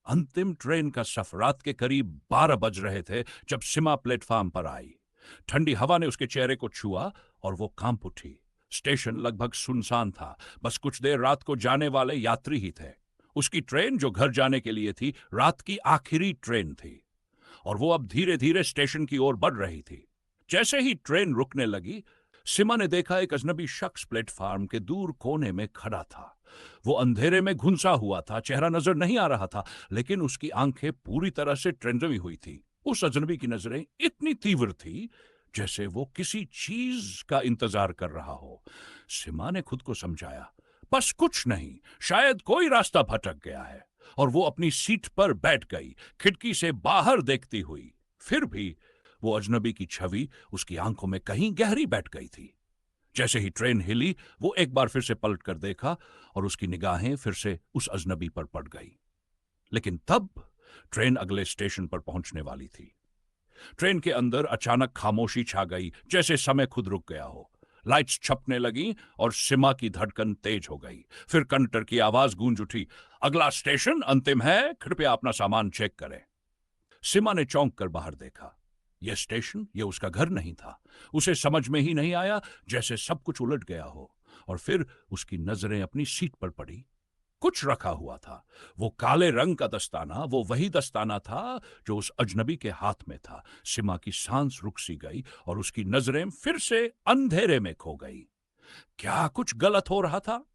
अंतिम ट्रेन का सफर रात के करीब 12 बज रहे थे जब सिमा प्लेटफार्म पर आई। ठंडी हवा ने उसके चेहरे को छुआ और वो कांप उठी। स्टेशन लगभग सुनसान था, बस कुछ देर रात को जाने वाले यात्री ही थे। उसकी ट्रेन जो घर जाने के लिए थी, रात की आखिरी ट्रेन थी और वो अब धीरे धीरे स्टेशन की ओर बढ़ रही थी। जैसे ही ट्रेन रुकने लगी, सिमा ने देखा एक अजनबी शख्स प्लेटफार्म के दूर कोने में खड़ा था। वो अंधेरे में घुंसा हुआ था, चेहरा नजर नहीं आ रहा था, लेकिन उसकी आंखें पूरी तरह से ट्रेंजवी हुई थी। उस अजनबी की नजरें इतनी तीव्र थी जैसे वो किसी चीज का इंतजार कर रहा हो। सिमा ने खुद को समझाया, बस कुछ नहीं, शायद कोई रास्ता भटक गया है, और वो अपनी सीट पर बैठ गई, खिड़की से बाहर देखती हुई। फिर भी वो अजनबी की छवि उसकी आंखों में कहीं गहरी बैठ गई थी। जैसे ही ट्रेन हिली, वो एक बार फिर से पलट कर देखा और उसकी निगाहें फिर से उस अजनबी पर पड़ गई। लेकिन तब ट्रेन अगले स्टेशन पर पहुंचने वाली थी। ट्रेन के अंदर अचानक खामोशी छा गई, जैसे समय खुद रुक गया हो। लाइट्स छपने लगी और सिमा की धड़कन तेज हो गई। फिर कंडक्टर की आवाज गूंज उठी, अगला स्टेशन अंतिम है, कृपया अपना सामान चेक करें। सिमा ने चौंक कर बाहर देखा। यह स्टेशन, यह उसका घर नहीं था। उसे समझ में ही नहीं आया, जैसे सब कुछ उलट गया हो। और फिर उसकी नजरें अपनी सीट पर पड़ी। कुछ रखा हुआ था। वो काले रंग का दस्ताना, वो वही दस्ताना था जो उस अजनबी के हाथ में था। सिमा की सांस रुक सी गई और उसकी नजरें फिर से अंधेरे में खो गई। क्या कुछ गलत हो रहा था?